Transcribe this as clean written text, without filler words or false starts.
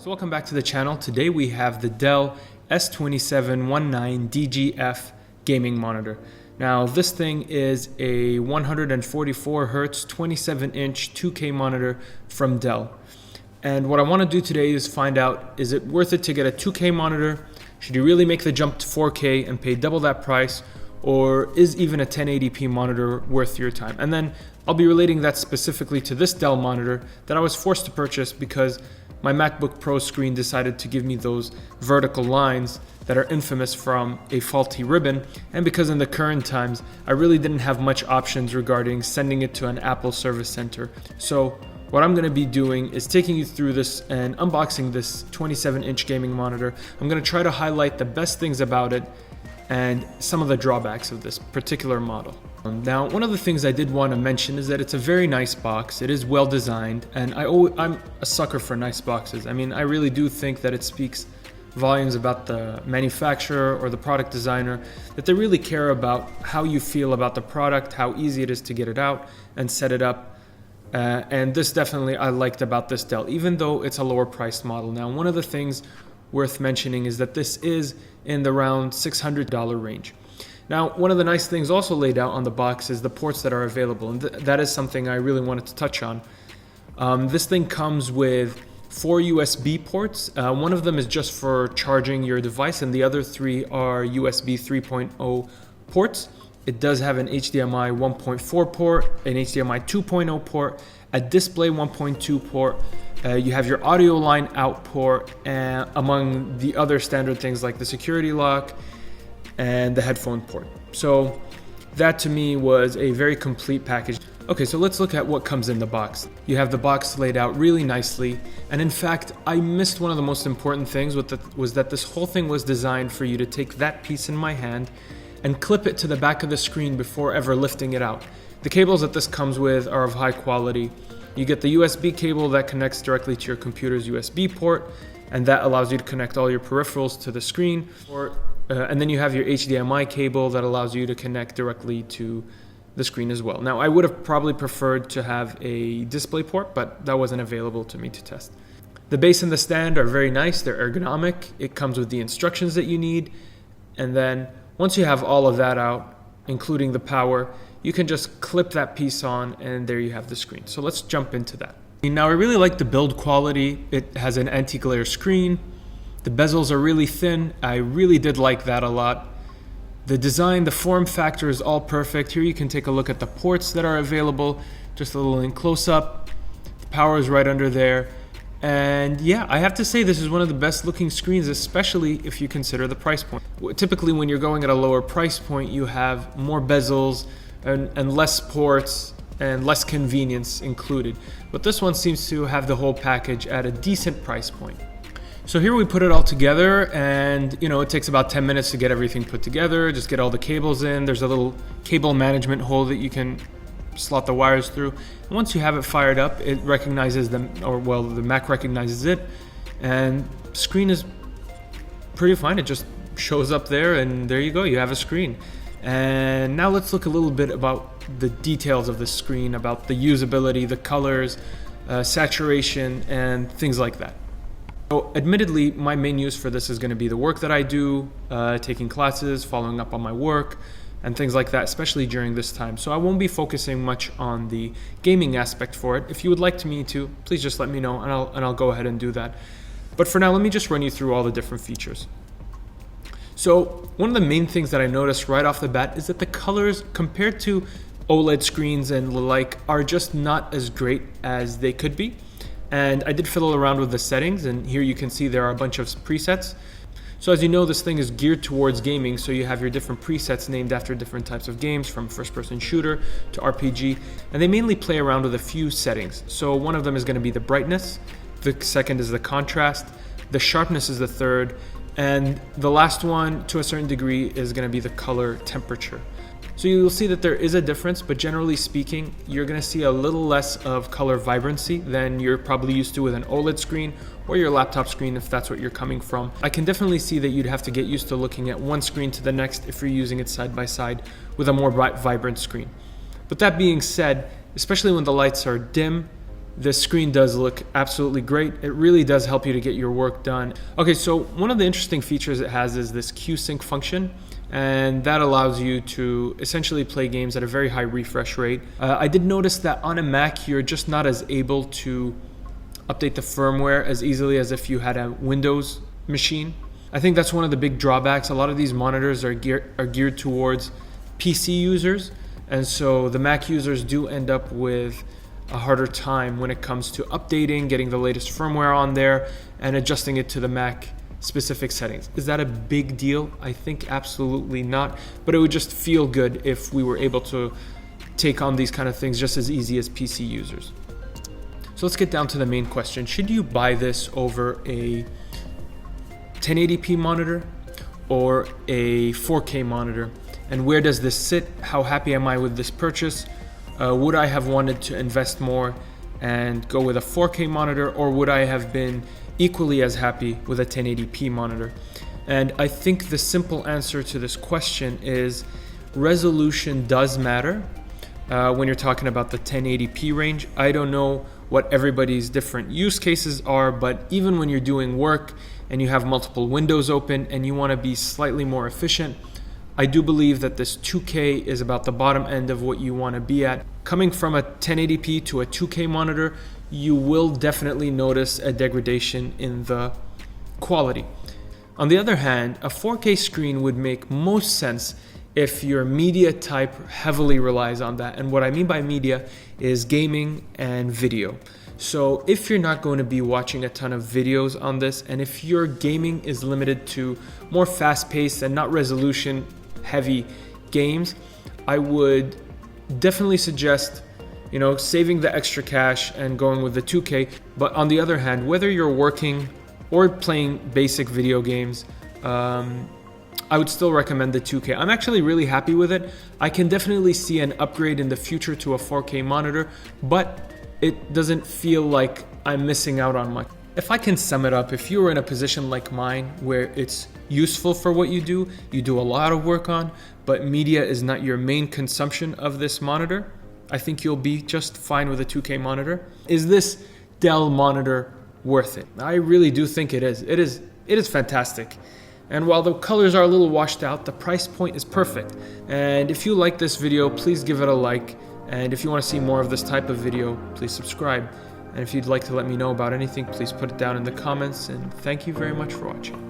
So welcome back to the channel. Today we have the Dell S2719DGF gaming monitor. Now this thing is a 144 Hz 27-inch 2K monitor from Dell. And what I want to do today is find out, is it worth it to get a 2K monitor? Should you really make the jump to 4K and pay double that price? Or is even a 1080p monitor worth your time? And then I'll be relating that specifically to this Dell monitor that I was forced to purchase because my MacBook Pro screen decided to give me those vertical lines that are infamous from a faulty ribbon, and because in the current times I really didn't have much options regarding sending it to an Apple service center. So what I'm going to be doing is taking you through this and unboxing this 27-inch gaming monitor. I'm going to try to highlight the best things about it and some of the drawbacks of this particular model. Now, one of the things I did want to mention is that it's a very nice box. It is well designed, and I'm a sucker for nice boxes. I mean, I really do think that it speaks volumes about the manufacturer or the product designer, that they really care about how you feel about the product, how easy it is to get it out and set it up. And this definitely I liked about this Dell, even though it's a lower priced model. Now, one of the things worth mentioning is that this is in the around $600 range. Now, one of the nice things also laid out on the box is the ports that are available, and that is something I really wanted to touch on. This thing comes with 4 USB ports. One of them is just for charging your device, and the other 3 are USB 3.0 ports. It does have an HDMI 1.4 port, an HDMI 2.0 port, a display 1.2 port. You have your audio line out port, among the other standard things like the security lock and the headphone port. So that to me was a very complete package. Okay, so let's look at what comes in the box. You have the box laid out really nicely, and in fact I missed one of the most important things was that this whole thing was designed for you to take that piece in my hand and clip it to the back of the screen before ever lifting it out. The cables that this comes with are of high quality. You get the USB cable that connects directly to your computer's USB port, and that allows you to connect all your peripherals to the screen. And then you have your HDMI cable that allows you to connect directly to the screen as well. Now, I would have probably preferred to have a display port, but that wasn't available to me to test. The base and the stand are very nice. They're ergonomic. It comes with the instructions that you need. And then once you have all of that out, including the power, you can just clip that piece on and there you have the screen. So let's jump into that. Now, I really like the build quality. It has an anti-glare screen. The bezels are really thin. I really did like that a lot. The design, the form factor is all perfect. Here you can take a look at the ports that are available. Just a little in close up. The power is right under there. And yeah, I have to say this is one of the best looking screens, especially if you consider the price point. Typically when you're going at a lower price point, you have more bezels and less ports and less convenience included. But this one seems to have the whole package at a decent price point. So here we put it all together, and it takes about 10 minutes to get everything put together, just get all the cables in. There's a little cable management hole that you can slot the wires through. And once you have it fired up, it recognizes them, the Mac recognizes it, and the screen is pretty fine. It just shows up there, and there you go, you have a screen. And now let's look a little bit about the details of the screen, about the usability, the colors, saturation, and things like that. So admittedly, my main use for this is going to be the work that I do, taking classes, following up on my work, and things like that, especially during this time. So I won't be focusing much on the gaming aspect for it. If you would like me to, please just let me know, and I'll go ahead and do that. But for now, let me just run you through all the different features. So one of the main things that I noticed right off the bat is that the colors, compared to OLED screens and the like, are just not as great as they could be. And I did fiddle around with the settings, and here you can see there are a bunch of presets. So as you know, this thing is geared towards gaming, so you have your different presets named after different types of games, from first-person shooter to RPG, and they mainly play around with a few settings. So one of them is going to be the brightness, the second is the contrast, the sharpness is the third, and the last one, to a certain degree, is going to be the color temperature. So you'll see that there is a difference, but generally speaking, you're going to see a little less of color vibrancy than you're probably used to with an OLED screen or your laptop screen, if that's what you're coming from. I can definitely see that you'd have to get used to looking at one screen to the next if you're using it side by side with a more vibrant screen. But that being said, especially when the lights are dim this screen does look absolutely great. It really does help you to get your work done. Okay, so one of the interesting features it has is this Q-Sync function, and that allows you to essentially play games at a very high refresh rate. I did notice that on a Mac, you're just not as able to update the firmware as easily as if you had a Windows machine. I think that's one of the big drawbacks. A lot of these monitors are geared towards PC users, and so the Mac users do end up with a harder time when it comes to updating, getting the latest firmware on there, and adjusting it to the Mac specific settings. Is that a big deal? I think absolutely not, but it would just feel good if we were able to take on these kind of things just as easy as PC users. So let's get down to the main question. Should you buy this over a 1080p monitor or a 4K monitor? And where does this sit? How happy am I with this purchase? Would I have wanted to invest more and go with a 4K monitor, or would I have been equally as happy with a 1080p monitor? And I think the simple answer to this question is resolution does matter when you're talking about the 1080p range. I don't know what everybody's different use cases are, but even when you're doing work and you have multiple windows open and you want to be slightly more efficient, I do believe that this 2K is about the bottom end of what you want to be at. Coming from a 1080p to a 2K monitor, you will definitely notice a degradation in the quality. On the other hand, a 4K screen would make most sense if your media type heavily relies on that. And what I mean by media is gaming and video. So if you're not going to be watching a ton of videos on this, and if your gaming is limited to more fast-paced and not resolution-heavy games, I would definitely suggest saving the extra cash and going with the 2K. But on the other hand, whether you're working or playing basic video games, I would still recommend the 2K. I'm actually really happy with it. I can definitely see an upgrade in the future to a 4K monitor, but it doesn't feel like I'm missing out on much. If I can sum it up, if you were in a position like mine where it's useful for what you do a lot of work on, but media is not your main consumption of this monitor, I think you'll be just fine with a 2K monitor. Is this Dell monitor worth it? I really do think it is. It is fantastic. And while the colors are a little washed out, the price point is perfect. And if you like this video, please give it a like. And if you want to see more of this type of video, please subscribe. And if you'd like to let me know about anything, please put it down in the comments. And thank you very much for watching.